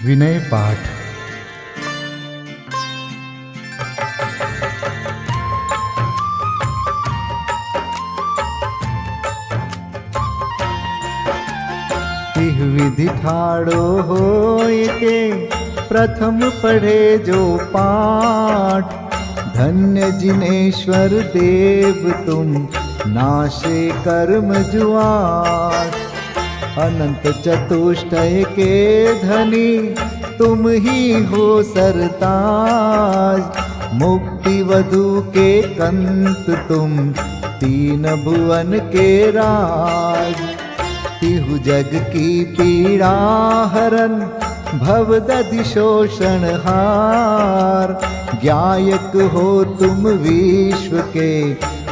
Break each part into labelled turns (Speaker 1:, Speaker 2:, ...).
Speaker 1: विनय पाठ। तिह विधि ठाड़ो होय के प्रथम पढ़े जो पाठ। धन्य जिनेश्वर देव तुम नाशे कर्म जुआट। अनंत चतुष्टय के धनी तुम ही हो सरताज। मुक्ति वधु के कंत तुम तीन भुवन के राज। तिहु जग की पीड़ा हरन भवदधि शोषण हार। ज्ञायक हो तुम विश्व के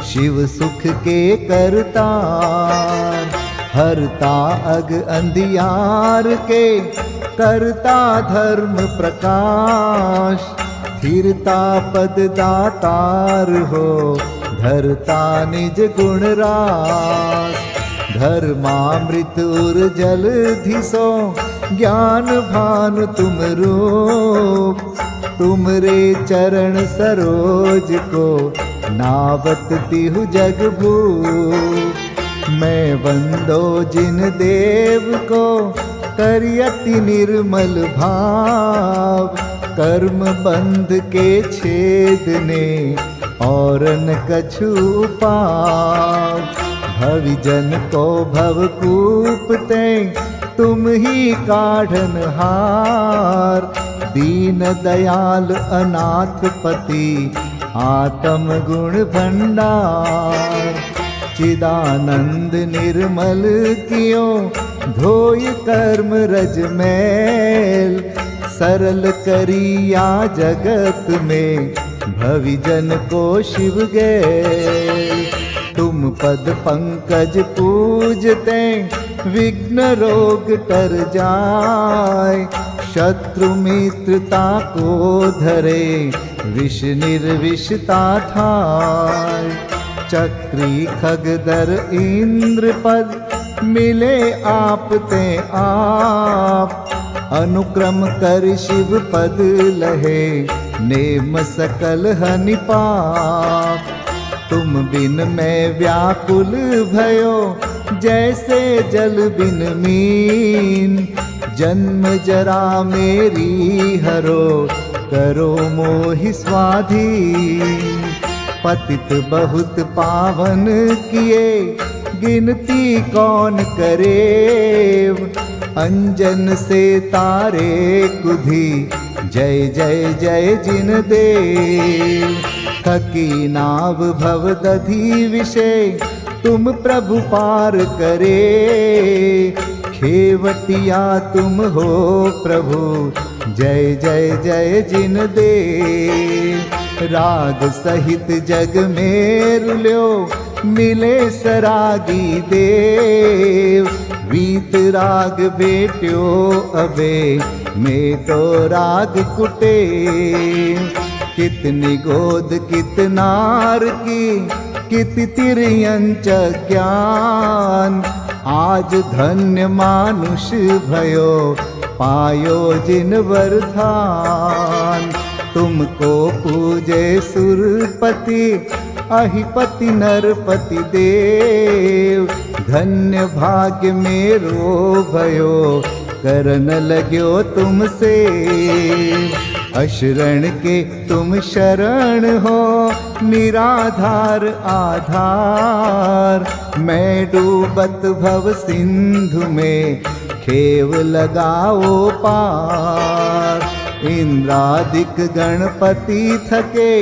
Speaker 1: शिव सुख के करतार। हरता अग अंधियार के करता धर्म प्रकाश। स्थिरता पद दातार हो धरता निज गुण रास। धर्मामृत उर जल धिसो ज्ञान भानु तुम रूप। तुमरे चरण सरोज को नावत तिहु जग भूप। मैं वंदो जिन देव को करियति निर्मल भाव। कर्म बंध के छेदने और न कछु पाव। भविजन को भवकूपते तुम ही काढ़न हार। दीन दयाल अनाथ पति आत्म गुण भंडार। चिदानंद निर्मल कियो धोय कर्म रज मैल। सरल करिया जगत में भविजन को शिव गैल। तुम पद पंकज पूजते विघ्न रोग तर जाय। शत्रु मित्रता को धरे विष निर्विषता थाय। चक्री खगदर इंद्र पद मिले आप ते आप। अनुक्रम कर शिव पद लहे नेम सकल हनि पाप। तुम बिन मैं व्याकुल भयो जैसे जल बिन मीन। जन्म जरा मेरी हरो करो मोहि स्वाधीन। पतित बहुत पावन किए गिनती कौन करे। अंजन से तारे कुधी जय जय जय जिन देव। थकी नाव भवदधि विषय तुम प्रभु पार करे। खेवटिया तुम हो प्रभु जय जय जय जिन देव। राग सहित जग में रुल्यो मिले सरागी देव। वीत राग बेट्यो अबे में तो राग कुटे। कितनी गोद कितनार की कित तिर्यंच ज्ञान। आज धन्य मानुष भयो पायो जिन वरदान। तुमको पूजे सुरपति अहिपति नरपति देव। धन्य भाग्य मेरो भयो करन लग्यो तुमसे। अशरण के तुम शरण हो निराधार आधार। मैं डूबत भव सिंधु में खेव लगाओ पार। इंद्रादिक गणपति थके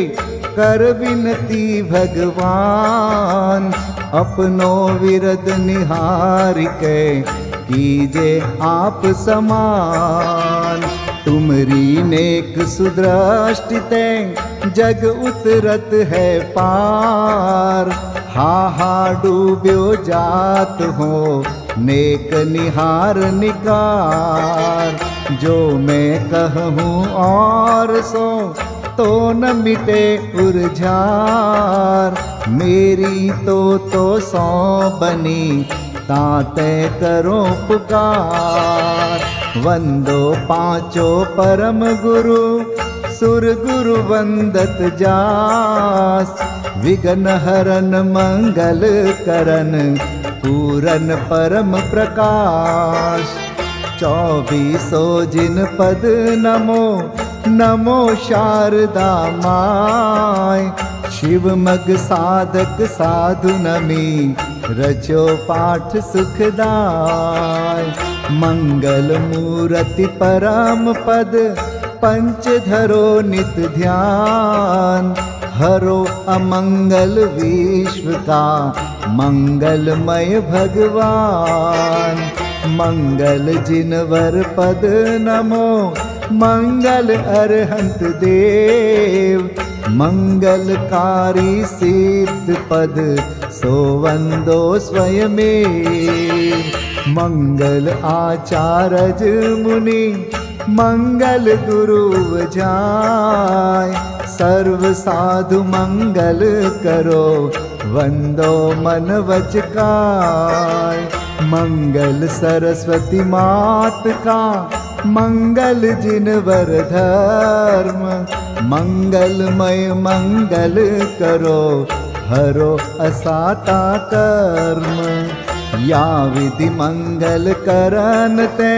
Speaker 1: कर विनती भगवान। अपनो विरद निहार के कीजे आप समान। तुमरी नेक सुदृष्टिते जग उतरत है पार। हा डूब्यो जात हो नेक निहार निकार। जो मैं कहूँ और सो तो न मिटे उर्जार। मेरी तो सौ बनी ताते करो पुकार। वंदो पांचों परम गुरु सुर गुरु वंदत जास। विघ्न हरन मंगल करन पूरन परम प्रकाश। 24 जिन पद नमो नमो शारदा माय। शिव मग साधक साधु नमी रचो पाठ सुखदाय। मंगल मूर्ति परम पद पंच धरो नित ध्यान। हरो अमंगल विश्व का मंगलमय भगवान। मंगल जिनवर पद नमो मंगल अरहंत देव। मंगलकारी सिद्ध पद सोवंदो स्वयमेव। मंगल आचारज मुनि मंगल गुरु जाय। सर्व साधु मंगल करो वंदो मन वच काय। मंगल सरस्वती मात का मंगल जिनवर धर्म। मंगलमय मंगल करो हरो असाता कर्म। या विधि मंगल करन ते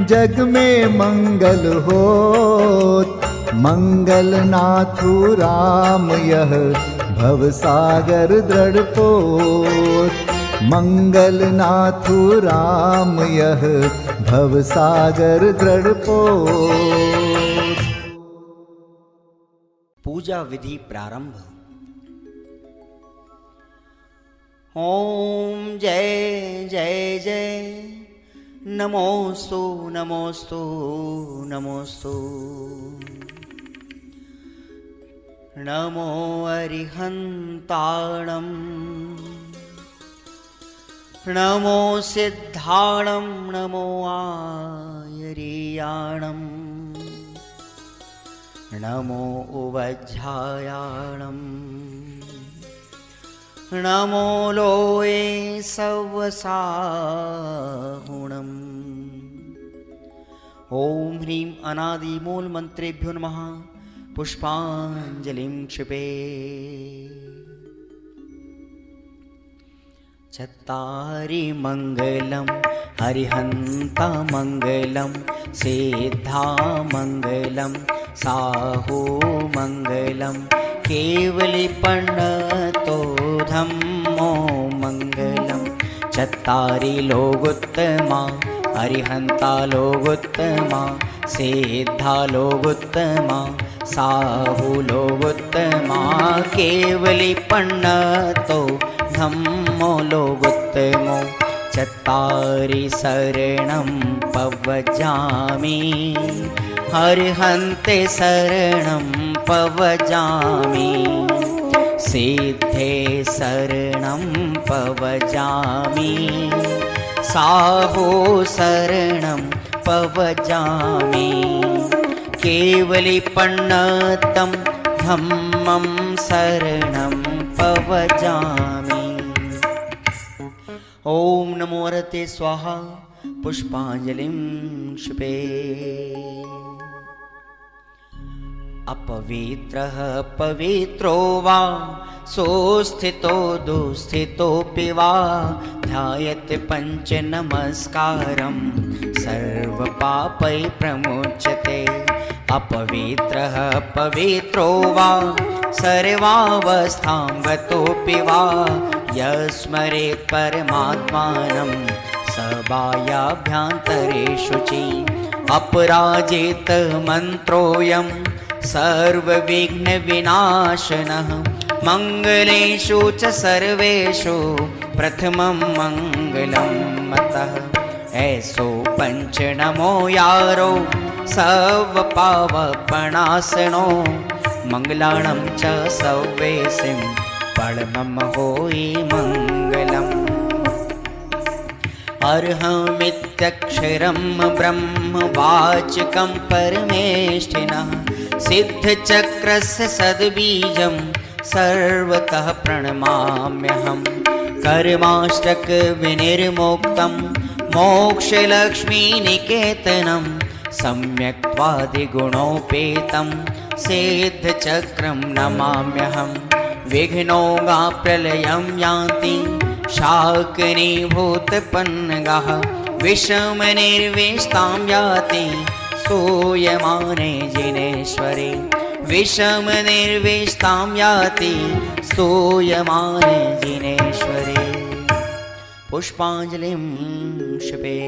Speaker 1: जग में मंगल होत। मंगल नाथु राम यह भव सागर दृढ़ पोत। मंगल नाथु राम यह भव सागर दृढ़ पोत।
Speaker 2: पूजा विधि प्रारंभ। ओम जय जय जय नमोस्तु नमोस्तु नमोस्तु। नमो अरिहन्ताणं नमो सिद्धाणं नमो आयर्याणं नमो उवज्झायाणं नमो लोये सवसाहुणम्। ओम ह्रीं अनादि मूल मंत्रेभ्यो नमः। पुष्पांजलिं क्षिपे। चत्तारि मंगलम हरिहंता मंगलम सिद्धा मंगलम साहू मंगलम केवलिपन्नतो धम्मो मंगलम। चत्तारि लोगोत्तमा हरिहंता लोगोत्तमा सिद्धा लोगोत्तमा साहू लोगोत्तमा केवलिपन्नतो धम्मो लोगोत्तमो। चत्तारि शरणं पवजामि हरिहन्ते शरणं पवजामि। सिद्धे शरणं पवजामि साहो शरणं पवजामि। केवलिपन्नतं धम्मं शरणं पवजामि। ओम नमो हरते स्वाहा। पुष्पांजलिं क्षिपे। अपवित्रः पवित्रो वा सोस्थितो दुस्थितोऽपि वा ध्यायते पंच नमस्कारं सर्वपापै प्रमुच्यते। अपवित्रः पवित्रो वा सर्वावस्थां गतोऽपि वा यस्मरेत् परमात्मानं सबायाभ्यन्तरेषु च। अपराजित मन्त्रोऽयं सर्वविघ्नविनाशनः मंगलेषु च सर्वेषु प्रथमं मंगलं मतः। ऐसो पंच नमो यारो सर्वपावपणासनो मंगलाणं च सव्वेसिं परमं होई मंगलम्। अर्हमित्यक्षरं ब्रह्म वाचकं परमेष्ठिनः सिद्धचक्रस्य सद्बीजं सर्वतः प्रणमाम्यहम्। कर्माष्टक विनिर्मुक्तं मोक्षलक्ष्मीनिकेतनं सम्यक्त्वादिगुणोपेतं सिद्धचक्रं नमाम्यहं। विघ्नौघाप्रलयं यान्ति शाकिनीभूतपन्नगाः, विषमनिर्विष्टां याति स्तूयमाने जिनेश्वरे। विषमनिर्विष्टां याति स्तूयमाने जिनेश्वरे। पुष्पाञ्जलिं क्षिपे।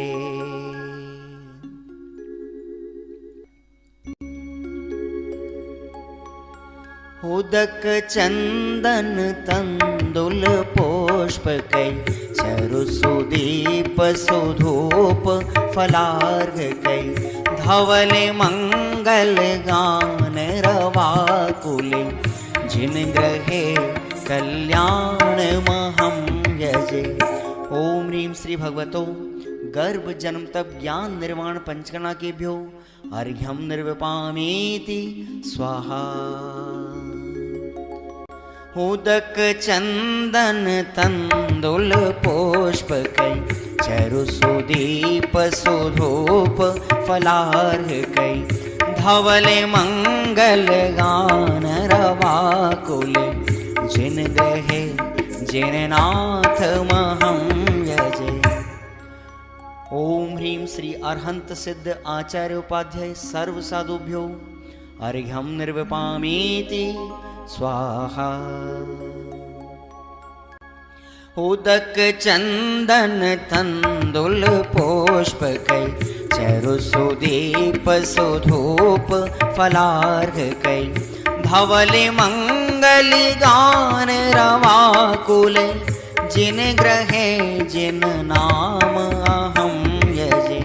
Speaker 2: उदक चंदन तंदुल पुष्पकै चरुसुदीप सुधूप फलार्घकै धवल मंगल गान रवाकुले जिन ग्रहे कल्याण महं यजे। ओम ह्रीं श्री भगवतो गर्भ जन्म तप ज्ञान निर्वाण पंचकर्णा केभ्यो अर्घ्यं निर्विपामीति स्वाहा। उदक चंदन तंदुल पुष्पकै चरुसुदीप सुधूप फलार्घकै धवल मंगल गान रवाकुल जिन ग्रहे जिन नाथ महं यजे। ओम ह्रीं श्री अरहंत सिद्ध आचार्य उपाध्याय सर्व साधुभ्यो अर्घ्यं निर्विपामीति स्वाहा। उदक चंदन तंदुल पुष्पकै चरुसुदीप सुधूप फलार्घकै धवल मंगल गान रवाकुल जिन ग्रहे जिन नाम अहं यजे।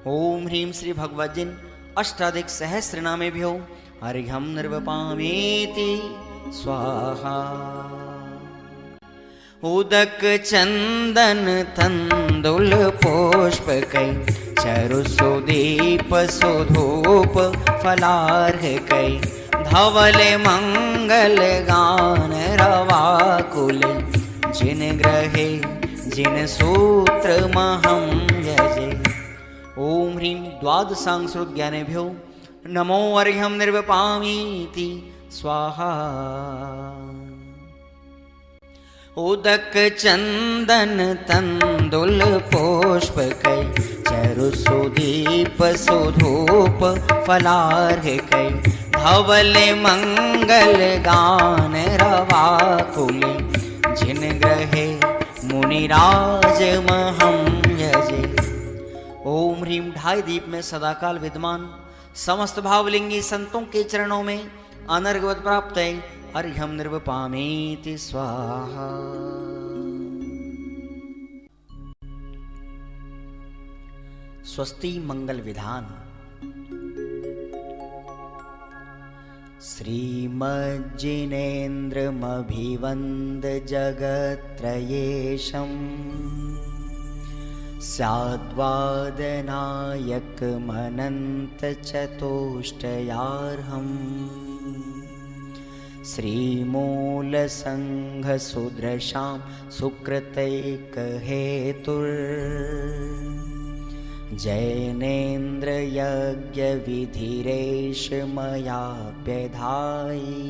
Speaker 2: ओम ह्रीं श्री भगवद्जिन अष्टाधिक सहस्र नामेभ्यो अर्घ्यं निर्विपामीति स्वाहा। उदक चंदन तंदुल पुष्पकै चरुसुदीप सुधूप फलार्घकै धवल मंगल गान रवाकुल जिन ग्रहे जिन सूत्र महं यजे। ओम ह्रीं द्वादशांग ज्ञानेभ्यो नमो अर्घ्यं निर्विपामीति स्वाहा। उदक चंदन तंदुल पुष्पकै चरुसुदीप सुधूप फलार्घकै धवल मंगल गान रवाकुल जिन ग्रहे मुनिराज महं यजे। ओम ह्रीं ढाई दीप में सदाकाल विद्यमान समस्त भावलिंगी संतों के चरणों में अनर्घवत प्राप्त है अर्घ्यं निर्विपामीति स्वाहा। स्वस्ति मंगल विधान। श्रीमज्जिनेन्द्रमभिवन्द जगत्त्रयेशम् स्याद्वादनायकमनन्तचतुष्टयार्हम् श्रीमूलसङ्घसुदृशां सुकृतैकहेतुर् जैनेन्द्रयज्ञविधिरेष मयाप्यधायि।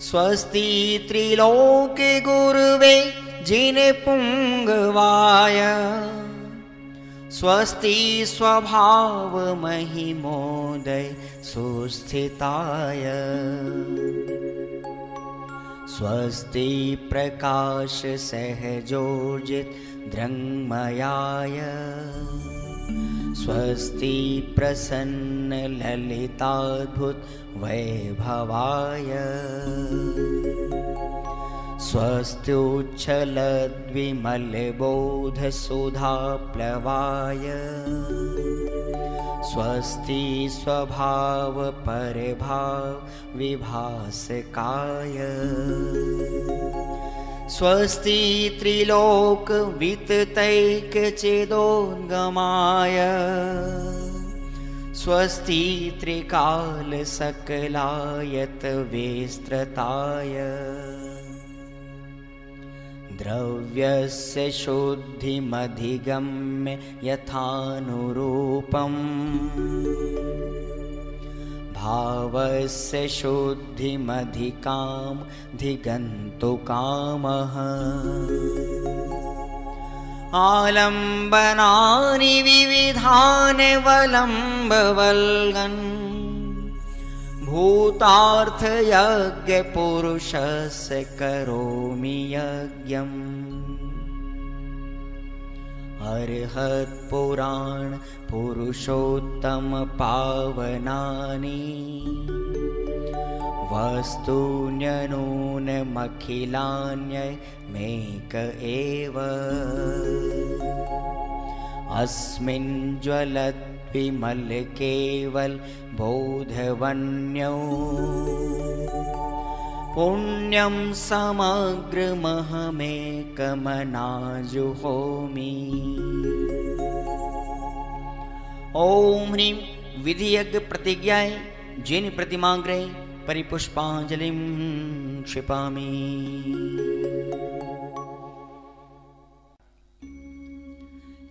Speaker 2: स्वस्ति त्रिलोके गुरुवे जिनपुङ्गवाय स्वस्ति स्वभाव महिमोदय सुस्थिताय स्वस्ति प्रकाश सहजोजित दृङ्मयाय स्वस्ति प्रसन्न ललिताद्भुत वैभवाय स्वस्त्युच्छलद्विमलबोधसुधाप्लवाय स्वस्ति स्वभाव परभाव विभासकाय स्वस्ति त्रिलोक विततैकचेदोद्गमाय स्वस्ति त्रिकाल सकलायत विस्तृताय द्रव्यस्य शुद्धिमधिगम्य यथानुरूपम् भावस्य शुद्धिमधिकाम् धिगन्तु कामः आलम्बनानि विविधानि वलम्बवल्गन् भूतार्थयज्ञपुरुषस्य करोमि यज्ञम् अर्हत्पुराण पुरुषोत्तम पावनानि वस्तून्यनूनमखिलान्यमेक एव अस्मिन् ज्वलद्विमल केवल बोधवन्यो पुण्यं समग्रमहमेकमनाजुहोमि। ओम ह्रीं विधियज्ञ प्रतिज्ञाय जिन प्रतिमाग्रे परिपुष्पांजलिं क्षिपामि।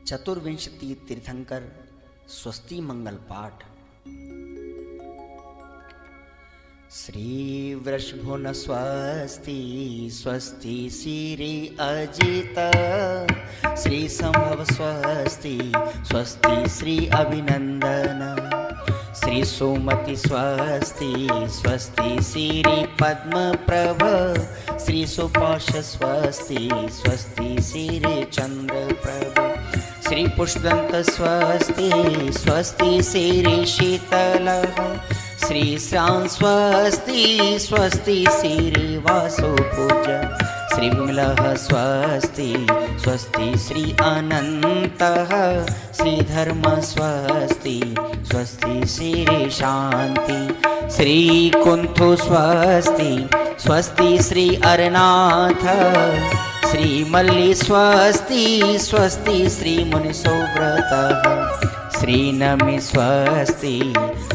Speaker 2: चतुर्विंशति तीर्थंकर स्वस्ति मंगल पाठ। श्री वृषभुन स्वस्ति स्वस्ति श्री अजित श्री संभव स्वस्ति स्वस्ति श्री अभिनंदन श्री सुमति स्वस्ति स्वस्ति श्री पद्म प्रभ श्री सुपाश स्वस्ति स्वस्ति श्री चंद्र प्रभ श्री पुष्पदंत स्वस्ति स्वस्ति श्री शीतल श्री श्याम स्वस्ति स्वस्ति श्री वासुपूज श्री विमलः स्वस्ति स्वस्ति श्री अनन्तः श्री धर्म स्वस्ति स्वस्ति श्री शांति श्री कुंथु स्वस्ति स्वस्ति श्री अरनाथ श्री मल्ली स्वस्ति स्वस्ति श्री मुनिसोव्रतः श्री नमि स्वस्ति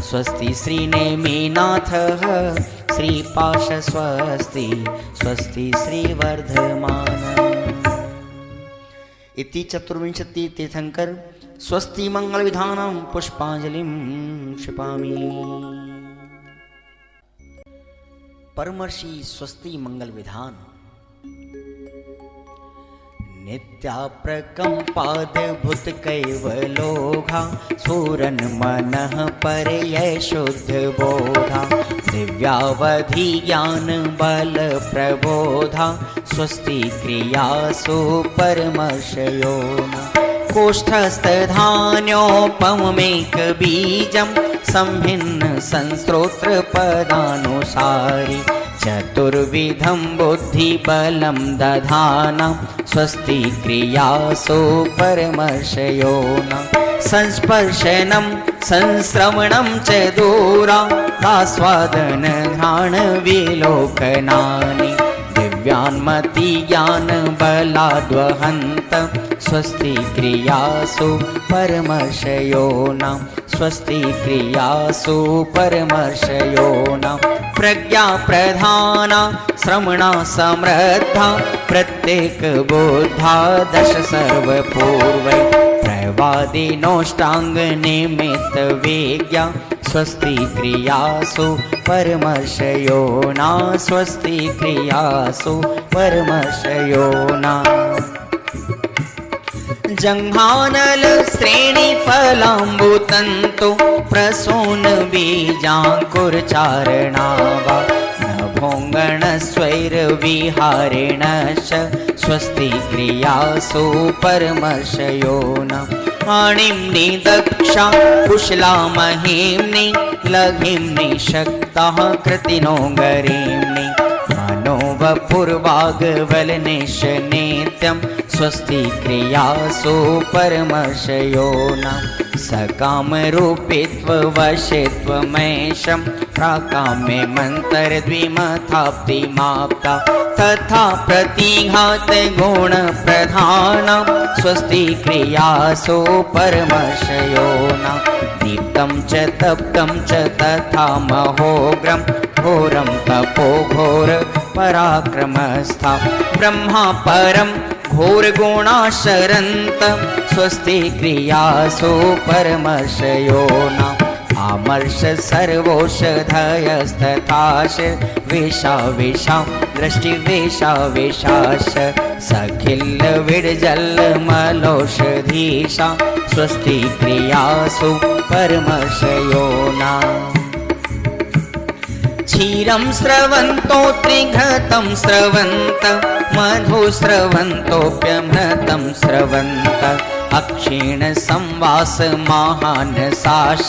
Speaker 2: स्वस्ति श्री नेमिनाथः श्री पाश स्वस्ति स्वस्ति श्री वर्धमान। इति चतुर्विंशति तीर्थंकर स्वस्ति मंगल विधानं पुष्पांजलिं क्षिपामि। परमर्षि स्वस्ति मंगल विधान। नित्याप्रकम्पाद्भुत कैवलोघा सूरन मनः परयै शुद्ध बोधा दिव्यावधि ज्ञान बल प्रबोधा स्वस्ति क्रियासु परमर्षयोना कोष्ठस्थधान्योपमेक बीजं संभिन्न संस्रोत्र पदानुसारि चतुर्विधं बुद्धिबलं दधाना स्वस्ति क्रियासु परमर्षयोना संस्पर्शनं संश्रवणं च दूरादास्वादन घ्राण विलोकनानि दिव्यान्मति ज्ञान बलाद्वहन्त स्वस्ति क्रियासु परमर्षयोना स्वस्ति क्रियासु परमर्षयोना प्रज्ञा प्रधाना श्रवणा समृद्धा प्रत्येक बोधा दश सर्वपूर्वै प्रवादिनोष्टांग निमित्त वेज्ञा स्वस्ति क्रियासु परमर्षयोना स्वस्ति क्रियासु परमर्षयोना जंघानल श्रेणी फलाम्बुतंतु प्रसून बीजांकुरचारणावा नभोंगण स्वैर विहारेणश्च स्वस्ति क्रियासु परमर्षयोना आणिम्नि दक्षा कुशला महिम्नि लघिम्नि शक्तः कृतिनो गरीम्नि मनोवपुर्वाग्वलनिश नित्यं स्वस्ति क्रियासु परमर्षयोना सकामरूपित्ववशित्वमेशं प्राकाम्ये मन्तरद्विमथाप्तिमाप्ता तथा प्रतिघात गुणप्रधानं स्वस्ति क्रियासु परमर्षयोना दीप्तं च तप्तं च तथा महोग्रं घोरं तपो घोर पराक्रमस्था ब्रह्मा परं घोरगुणाशरन्त स्वस्ति क्रियासु परमर्षयो न आमर्ष सर्वौषधयस्तथाश वेशा वेशा दृष्टिवेशा वेशाश सखिल विडजल मलौषधीशा स्वस्ति क्रियासु परमर्षयो न क्षीरं स्रवन्तो त्रिघृतं स्रवन्त मधु स्रवन्तोऽप्यमृतं स्रवन्त अक्षीण संवास महानसाश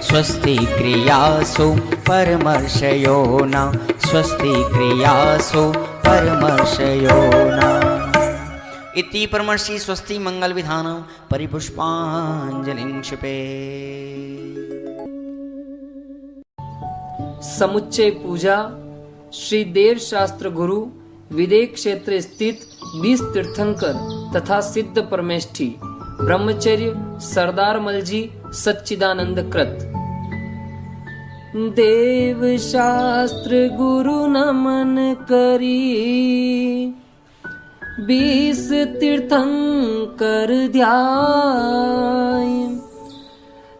Speaker 2: स्वस्ति क्रियासु परमर्षयो न स्वस्ति क्रियासु परमर्षयो न इति परमर्षि स्वस्ति मंगल विधानं परिपुष्पाञ्जलिं क्षिपे।
Speaker 3: समुच्चय पूजा श्री देव शास्त्र गुरु विदेह क्षेत्र स्थित 20 तीर्थंकर तथा सिद्ध परमेष्ठी ब्रह्मचर्य सरदार मलजी सच्चिदानंद कृत। देव शास्त्र गुरु नमन करी 20 तीर्थंकर ध्याय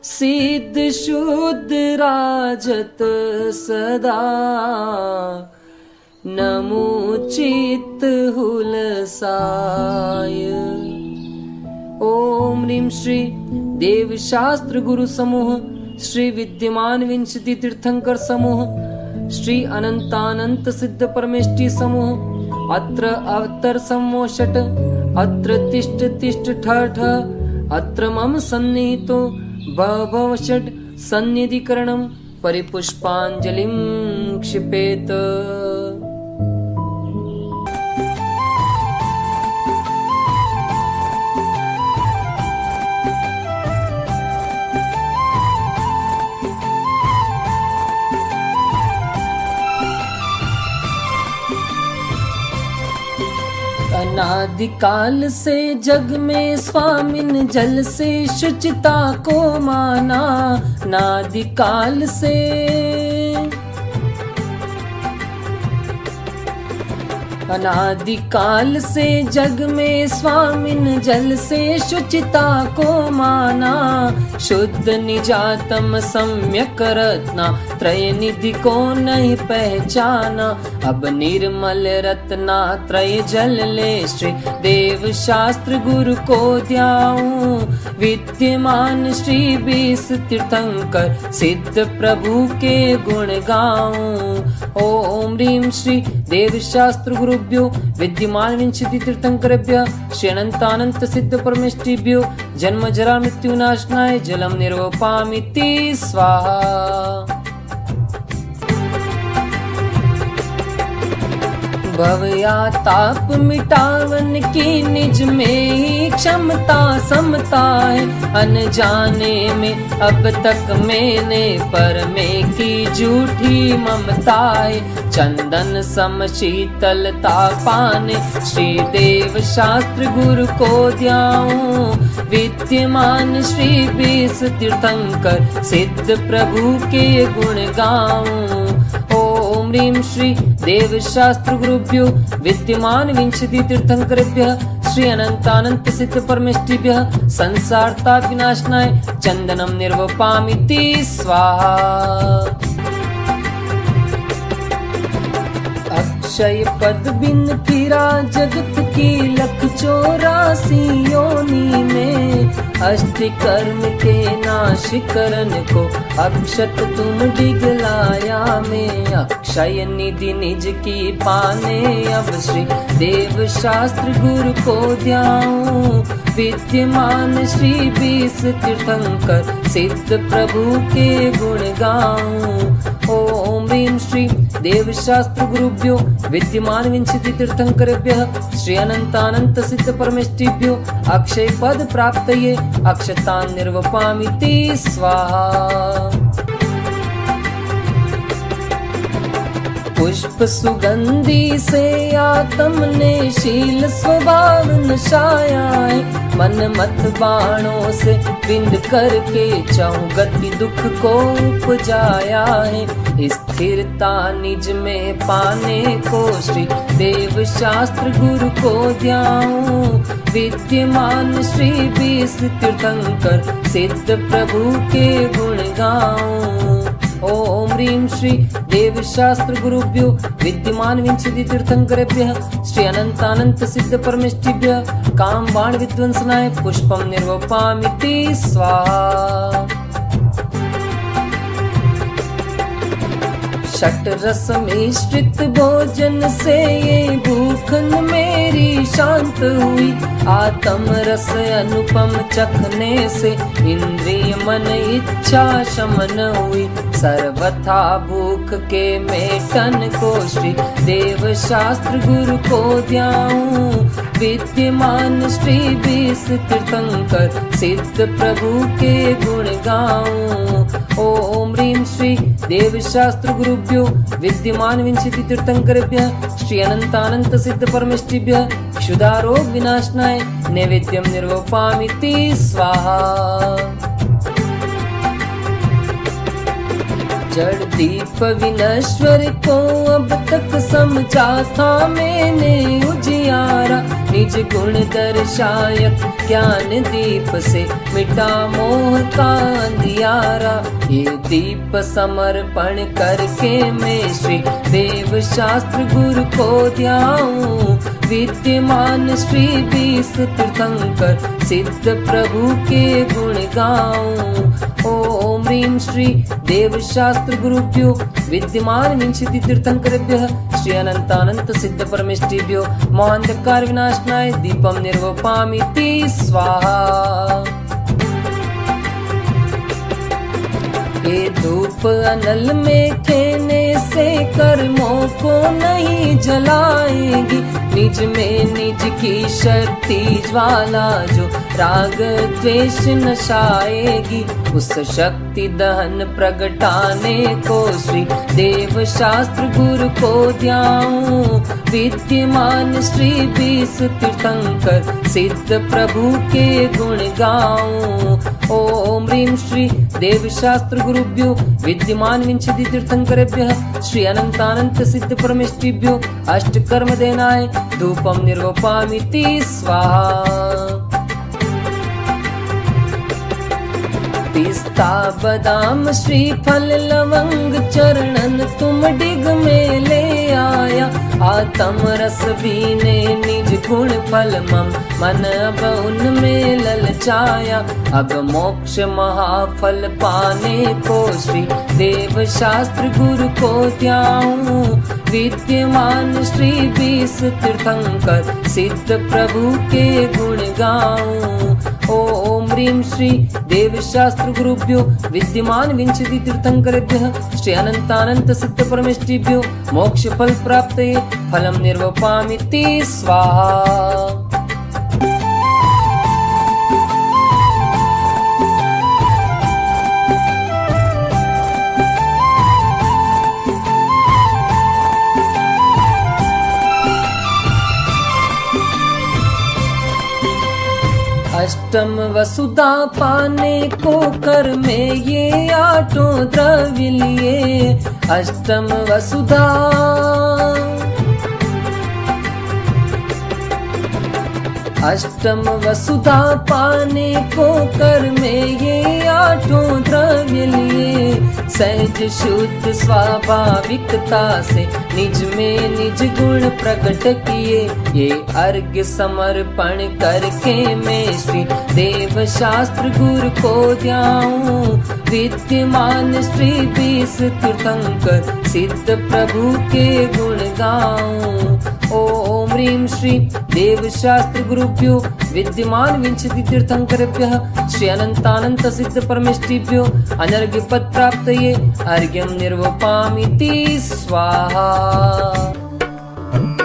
Speaker 3: सिद्ध शुद्ध राजत सदा नमो चित्त हुलसाय। ओम ह्रीं श्री देव शास्त्र गुरु समूह श्री विद्यमान विंशति तीर्थंकर समूह श्री अनंतानंत सिद्ध परमेष्ठी समूह अत्र अवतर समोषट अत्र तिष्ठ तिष्ठ ठ ठ अत्र मम सन्निहितो भव षट् सन्निधिकरणं परिपुष्पाञ्जलिं क्षिपेत। अनादिकाल से जग में स्वामिन जल से शुचिता को माना नादिकाल से अनादिकाल से जग में स्वामिन जल से शुचिता को माना शुद्ध निजातम सम्यक रत्ना त्रय निधि को नहीं पहचाना अब निर्मल रत्ना त्रय जल ले श्री देव शास्त्र गुरु को ध्याऊं विद्यमान श्री 20 तीर्थंकर सिद्ध प्रभु के गुण गाऊं। ओम ह्रीं श्री देव शास्त्र गुरुभ्यो विद्यमान विंशति तीर्थंकरेभ्यः श्री अनंतानंत सिद्ध परमेष्ठिभ्यो जन्म जरा मृत्यु नाशनाय जलम निर्वपामिति स्वाहा। भव या ताप मिटावन की निज में ही क्षमता समता है अनजाने में अब तक मैंने पर में की झूठी ममता है चंदन सम शीतलता पाने श्री देव शास्त्र गुरु को ध्याऊं विद्यमान श्री 20 तीर्थंकर सिद्ध प्रभु के गुण गाऊं। ओम ह्रीं श्री देव शास्त्र गुरुभ्यो विद्यमान विंशति तीर्थंकरेभ्यः श्री अनंतानंत सिद्ध परमेष्ठिभ्यः संसार ताप विनाशनाय चंदनम निर्वपामिति स्वाहा। अक्षय पद बिन फिरा जगत की 184 योनि में अष्ट कर्म के नाश करन को अक्षत तुम डिगलाया में अक्षय निधि निज की पाने अब श्री देव शास्त्र गुरु को ध्याऊं विद्यमान श्री 20 तीर्थंकर सिद्ध प्रभु के गुण गाऊं। ओम ह्रीं श्री देव शास्त्र गुरुभ्यो विद्यमान विंशति तीर्थंकरेभ्यः श्री अनंतानंत सिद्ध परमेष्ठिभ्यो अक्षय पद प्राप्तये अक्षतान् निर्वपामिति स्वाहा। पुष्प सुगंधी से आत्म ने शील स्वभाव नशाया है। मन मत बाणों से बिंद करके चाहूं गति दुख को उपजाया है। स्थिरता निज में पाने को श्री देव शास्त्र गुरु को ध्याऊं। विद्यमान श्री 20 तीर्थंकर सिद्ध प्रभु के गुण गाऊं। ओम ह्रीं श्री देव शास्त्र गुरुभ्यो विद्यमान विंशति तीर्थंकरेभ्यः श्री अनंतानंत सिद्ध परमेष्ठिभ्यः काम बाण विध्वंसनाय पुष्पम निर्वपामिति स्वाहा। षट रस मिश्रित भोजन से ये भूखन मेरी शांत हुई। आत्म रस अनुपम चखने से इंद्रिय मन इच्छा शमन हुई। सर्वथा भूख के मेटन को श्री देव शास्त्र गुरु को ध्याऊं। विद्यमान श्री 20 तीर्थंकर सिद्ध प्रभु के गुण गाऊं। ओम ह्रीं श्री देव शास्त्र गुरुभ्यो विद्यमान विंशति तीर्थंकरेभ्यः श्री अनंतानंत सिद्ध परमेष्ठिभ्यः क्षुधारोग विनाशनाय नैवेद्यम निर्वपामिति स्वाहा। जड़ दीप विनश्वर को अब तक समझा था मैंने उजियारा। निज गुण दर्शायक ज्ञान दीप से मिटा मोह का अंधियारा। ये दीप समर्पण करके मैं श्री देव शास्त्र गुरु को ध्याऊं। विद्यमान श्री 20 तीर्थंकर सिद्ध प्रभु के गुण गाऊं। ओम ह्रीं श्री देव शास्त्र गुरुभ्यो विद्यमान विंशति तीर्थंकरेभ्यः श्री अनंतानंत सिद्ध परमेष्ठिभ्यो मोहांधकार विनाशनाय दीपम निर्वपामिति स्वाहा। ये धूप अनल में खेने से कर्मों को नहीं जलाएगी। निज में निज की शक्ति ज्वाला जो राग द्वेष नशाएगी। उस शक्ति दहन प्रगटाने को श्री देव शास्त्र गुरु को ध्याऊं। विद्यमान श्री 20 तीर्थंकर सिद्ध प्रभु के गुण गाऊं। ओम ह्रीं श्री देव शास्त्र गुरुभ्यो विद्यमान विंशति तीर्थंकरेभ्यः श्री अनंतानंत सिद्ध परमेष्ठिभ्यो अष्ट कर्म देनाय धूपम निर्वपामिति स्वाहा। पिस्ता बादाम श्रीफल लवंग चरणन तुम डिग में ले आया। आत्म रस बीने निज गुण फल मम मन अब उनमें ललचाया। अब मोक्ष महाफल पाने को श्री देव शास्त्र गुरु को ध्याऊं। विद्यमान श्री 20 तीर्थंकर सिद्ध प्रभु के गुण गाऊं। ओम ह्रीं श्री देव शास्त्र गुरुभ्यो विद्यमान विंशति तीर्थंकरेभ्यः श्री अनंतानंत सिद्ध परमेष्ठिभ्यो मोक्ष फल प्राप्तये फलम निर्वपामिति स्वाहा। अष्टम वसुधा पाने को कर में ये आठों द्रव्य लिए। अष्टम वसुधा अष्टम वसुधा पाने को कर में ये आठों द्रव्य लिए। सहज शुद्ध स्वाभाविकता से निज में निज गुण प्रकट किए। ये अर्घ्य समर्पण करके मैं श्री देव शास्त्र गुरु को ध्याऊं। विद्यमान श्री 20 तीर्थंकर सिद्ध प्रभु के गुण गाऊं। ओम ह्रीं श्री देव शास्त्र गुरुभ्यो विद्यमान विंशति तीर्थंकरेभ्यः श्री अनंतानंत सिद्ध परमेष्ठिभ्यो अनर्घ्य पद प्राप्तये अर्घ्यम निर्वपामिति स्वाहा।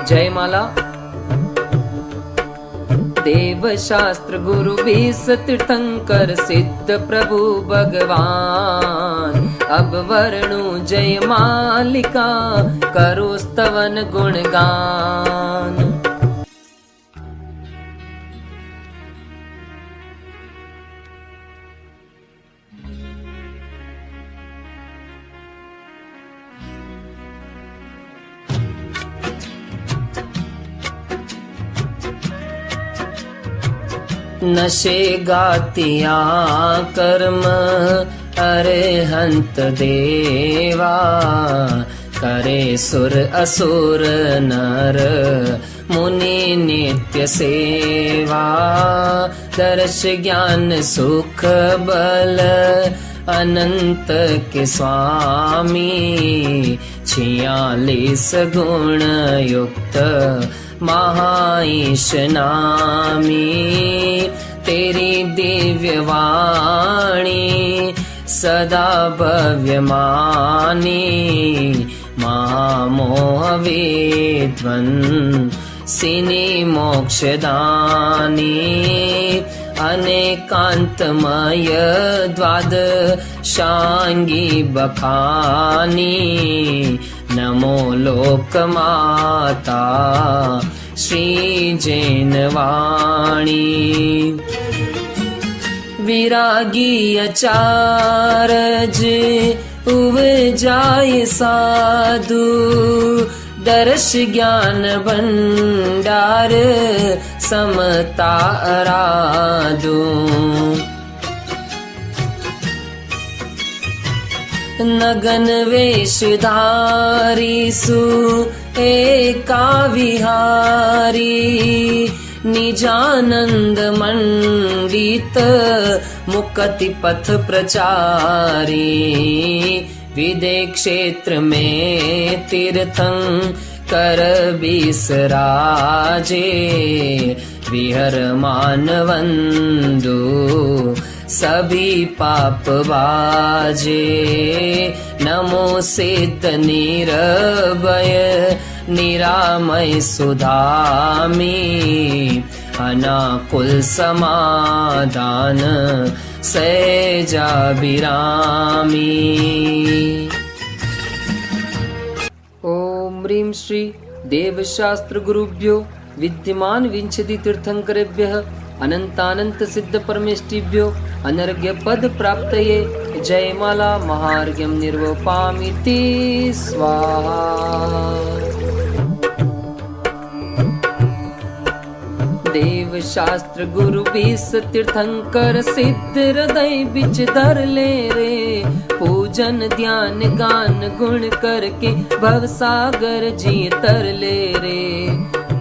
Speaker 3: जय माला। देव शास्त्र गुरु 20 तीर्थंकर सिद्ध प्रभु भगवान अब वर्णु जय मालिका, करो स्तवन गुणगान। नशे गातिया कर्म अरहंत देवा, करे सुर असुर नर मुनि नित्य सेवा। दर्श ज्ञान सुख बल अनंत के स्वामी, 46 गुण युक्त महाईश नामी। तेरी दिव्य वाणी सदा भव्य मानी, महामोह विध्वंसिनी मोक्षदानी। अनेकांतमय द्वादशांगी बखानी, नमो लोकमाता श्री जैनवाणी। विरागी अचारज उपजाय साधु, दर्श ज्ञान भंडार समता आराधू। नगन वेशधारी सु एका विहारी, निजानंद मंडित मुक्ति पथ प्रचारी। विदेह क्षेत्र में तीर्थंकर बिसराजे, विहर मानवंदु सभी पाप बाजे। नमो सिद्ध निरभय निरामय सुधामी, अनाकुल समाधान सहजाभिरामी। ओम ह्रीं श्री देवशास्त्र गुरुभ्यो विद्यमान विंशति तीर्थंकरेभ्यः अनंतानंत सिद्ध परमेष्टिभ्यो अनर्घ्य पद प्राप्तये जयमाला महार्घ्यं निर्वपामिति स्वाहा। देव शास्त्र गुरु 20 तीर्थंकर सिद्ध हृदय बिच धर ले रे। पूजन ध्यान गान गुण करके भव सागर जी तर ले रे।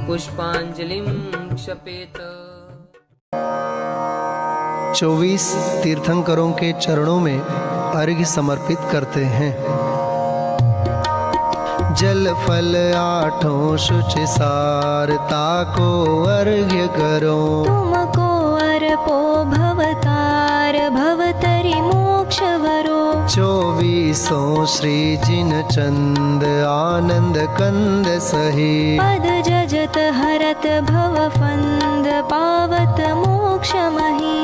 Speaker 3: पुष्पांजलिं क्षपेत।
Speaker 4: 24 तीर्थंकरों के चरणों में अर्घ्य समर्पित करते हैं। जल फल आठों शुचि सारता को अर्घ्य करो।
Speaker 5: तुमको अर्पो भवतार भवतरि मोक्ष वरो।
Speaker 4: 24 श्री जिन चंद आनंद कंद सही।
Speaker 5: पद जजत हरत भव फंद पावत मोक्ष मही।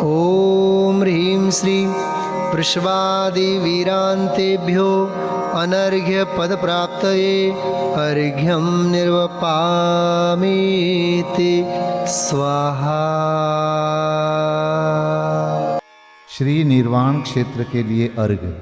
Speaker 4: ओम ह्रीं श्री वृषभादि वीरांतेभ्यो अनर्घ्य पद प्राप्तये अर्घ्यं निर्वपामीति स्वाहा।
Speaker 1: श्री निर्वाण क्षेत्र के लिए अर्घ्य।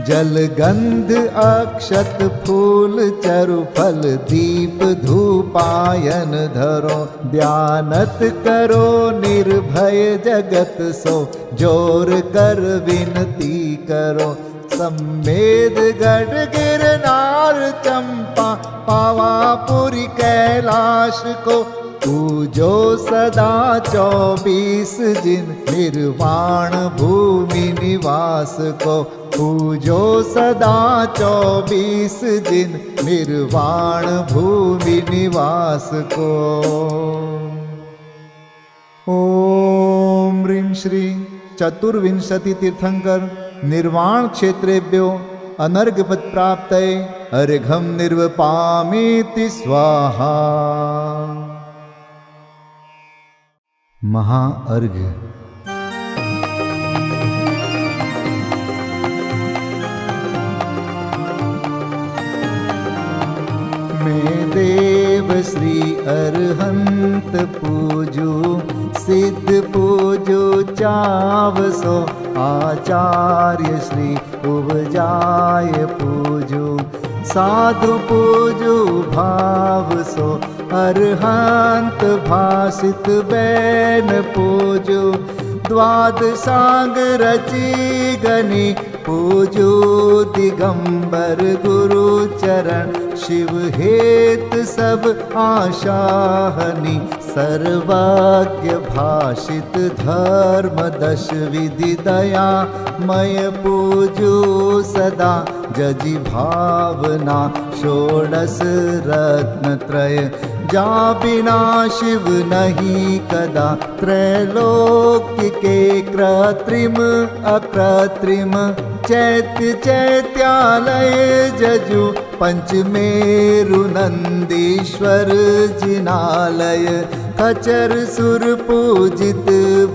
Speaker 1: जल गंध अक्षत फूल चरु फल दीप धूपायन धरो। ध्यानत करो निर्भय जगत सो जोर कर विनती करो। सम्मेद गढ़ गिरनार चंपा पावापुरी कैलाश को पूजो सदा 24 जिन निर्वाण भूमि निवास को। पूजो सदा 24 जिन निर्वाण भूमि निवास को। ओम ह्रीं श्री चतुर्विंशति तीर्थंकर निर्वाण क्षेत्रेभ्यो अनर्घपद प्राप्तये अर्घम निर्वपामीति स्वाहा। महाअर्घ। मैं देव श्री अरहंत पूजू सिद्ध पूजू चावसो आचार्य श्री उपजाय पूजू साधु पूजू भाव सो अरहंत भासित बैन पूजू द्वादशांग रची गनी पूजू दिगंबर गुरु चरण शिव हेत सब आशाहनि सर्वज्ञ भाषित धर्म दश विधि दया मय पूजू सदा जजी भावना षोडश रत्न त्रय जा बिना शिव नहीं कदा त्रैलोक्य के कृत्रिम अकृत्रिम चैत्य चैत्यालय जजु पंचमेरु नंदीश्वर जिनालय खचर सुर पूजित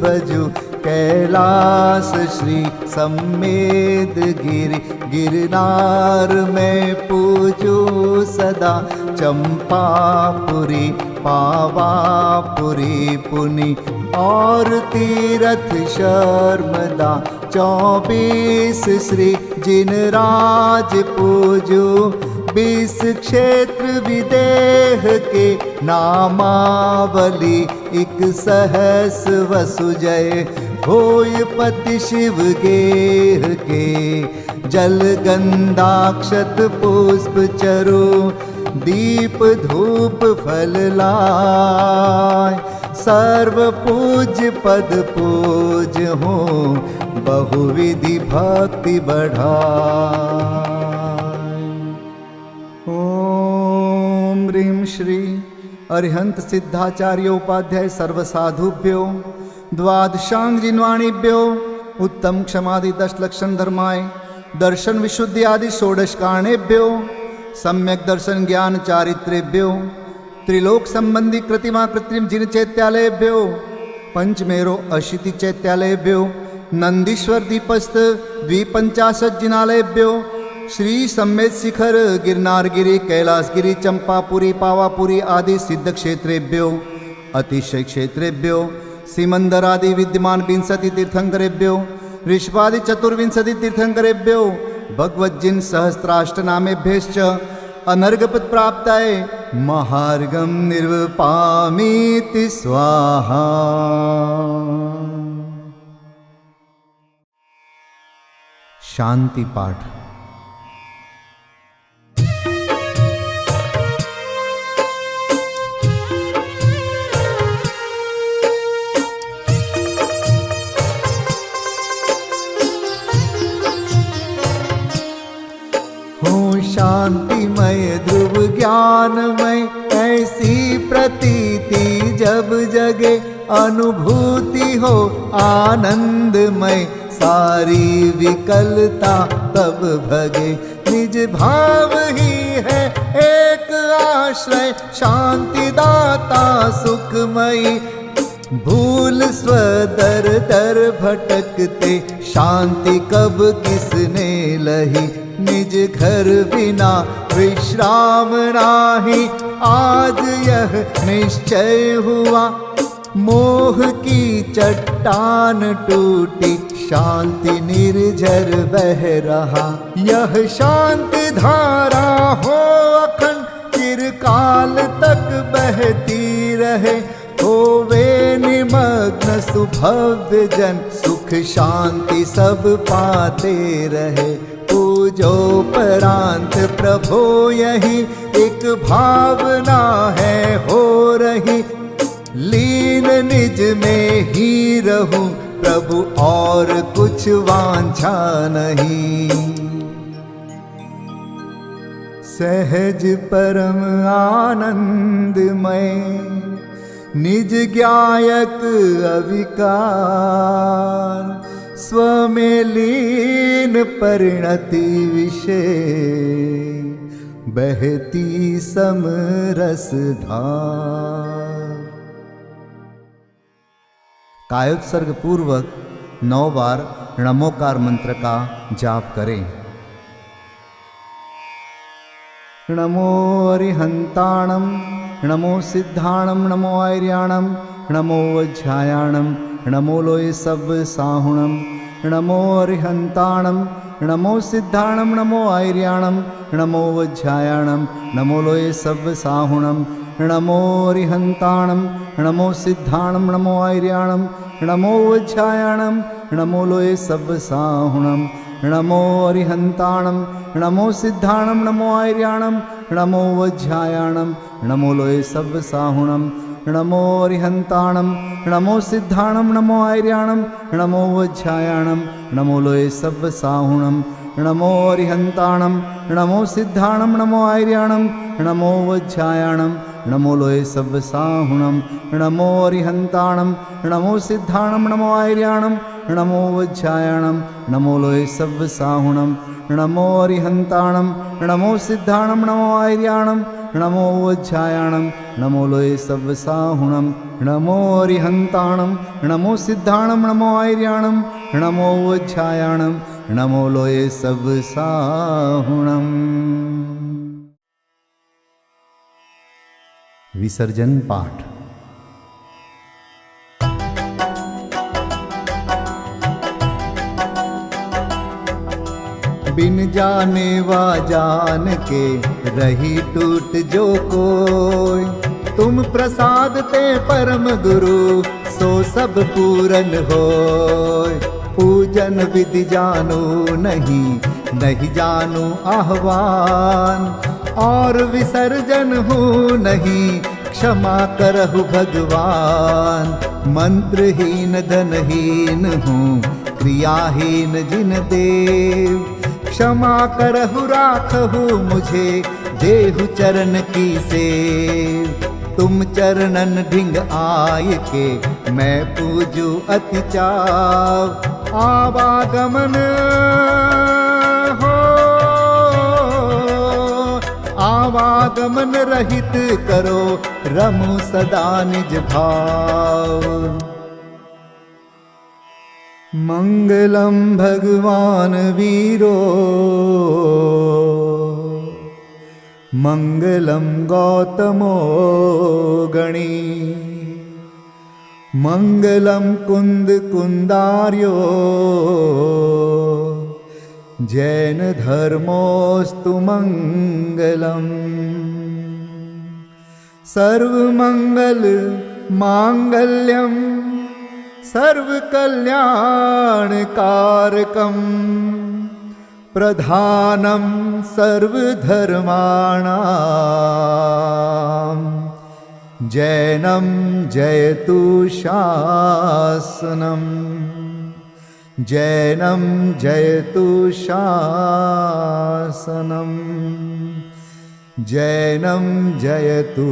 Speaker 1: बजु कैलास श्री सम्मेद गिरि गिरनार में पूजू सदा चंपापुरी पावापुरी पुनि और तीरथ शर्मदा 24 श्री जिनराज पूजू 20 क्षेत्र विदेह के नामावली 1 सहस वसुजय होय पति शिव गेह के जल गंधाक्षत पुष्प चरु दीप धूप फल लाय सर्व पूज्य पद पूज हो बहुविधि भक्ति बढ़ाय। ओम ह्रीं श्री अरिहंत सिद्धाचार्य उपाध्याय सर्वसाधुभ्यो द्वादशांग जिन्वाणीभ्यो उत्तम क्षमादि 10 लक्षण धर्माय दर्शन विशुद्धि आदि 16 कारणेभ्यो सम्यक दर्शन ज्ञान चारित्रेभ्यो त्रिलोक संबंधी कृतिमा कृत्रिम जिन चैत्यालयभ्यो पंचमेरो अशीति चैत्यालयभ्यो नंदीश्वर दीपस्थ 250 जिनालयभ्यो श्री सम्मेद शिखर गिरनारगिरी कैलासगिरी चंपापुरी पावापुरी आदि सिद्ध क्षेत्रेभ्यो अतिशय क्षेत्रेभ्यो सिमंदरादि विद्यमान 20 तीर्थंकरेभ्यो ऋषभादि 24 तीर्थंकरेभ्यो भगवज्जिन सहस्राष्टनामेभ्यश्च अनर्घपद प्राप्ताय महार्घम निर्वपामीति स्वाहा। शांति पाठ। शांतिमय ध्रुव ज्ञानमय ऐसी प्रतीति जब जगे अनुभूति हो आनंदमय सारी विकलता तब भगे निज भाव ही है एक आश्रय शांति दाता सुखमयी भूल स्वदर दर भटकते शांति कब किसने लही निज घर बिना विश्राम नाही आज यह निश्चय हुआ मोह की चट्टान टूटी शांति निर्झर बह रहा यह शांति धारा हो अखंड चिरकाल तक बहती रहे होवे निमग्न सुभव्य जन सुख शांति सब पाते रहे पूजोपरांत प्रभो यही एक भावना है हो रही लीन निज में ही रहूं प्रभु और कुछ वांछा नहीं सहज परम आनंदमय निज ज्ञायक अविकार स्व में लीन परिणति विषय बहती समरस धार। कायोत्सर्ग पूर्वक 9 बार नमोकार मंत्र का जाप करें। नमो अरिहंताणं, नमो सिद्धाणं, नमो आर्याणं, नमो वज्रायाणं, नमो लोय सब साहुणं। नमो अरिहंताणं, नमो सिद्धाणं, नमो आर्याणं, नमो वज्रायाणं, नमो लोय सब साहुणं। नमो अरिहंताणं, नमो सिद्धाणं, नमो आर्याणं, नमो वज्रायाणं, नमो लोय सब साहुणं। नमो अरिहंताणं, नमो सिद्धाणं, नमो आर्याणं, नमो वज्रायाणं, नमो लोय सब साहुणं। नमो अरिहंताणं, नमो सिद्धाणं, नमो आर्याणं, नमो वज्रायाणं, नमो लोय सब साहुणं। नमो अरिहंताणं, नमो सिद्धाणं, नमो आर्याणं, नमो वज्रायाणं, नमो लोय सब साहुणं। नमो अरिहंताणं, नमो सिद्धाणं, नमो आर्याणं, नमो वज्रायाणं, नमो लोय सब साहुणं। नमो अरिहंताणं, नमो सिद्धाणं, नमो आर्याणं, नमो वज्रायाणं, नमो लोय सब साहुणं। नमो अरिहंताणं, नमो सिद्धाणं, नमो आर्याणं, नमो वज्रायाणं, नमो लोय सब साहुणं। विसर्जन पाठ। बिन जाने वा जान के रही टूट जो कोई, तुम प्रसाद ते परम गुरु सो सब पूरन होय। पूजन विधि जानो नहीं, नहीं जानो आह्वान, और विसर्जन हूँ नहीं, क्षमा करहु भगवान। मंत्रहीन धनहीन हूँ, क्रियाहीन जिन देव, क्षमा करहु राखहु मुझे, देहु चरण की सेव। तुम चरणन ढिंग आय के, मैं पूजू अति चाव। आवागमन हो, आवागमन रहित करो, रमु सदा निज भाव। मंगलम भगवान वीरो, मंगलम गौतमो गणी, मंगलम कुंद कुंदार्यो, जैन धर्मोस्तु मंगलम। सर्वमंगल मांगल्यम, सर्वकल्याणकारकं, प्रधानं सर्वधर्माणां, जैनं जयतु शासनं, जैनं जयतु शासनं, जैनं जयतु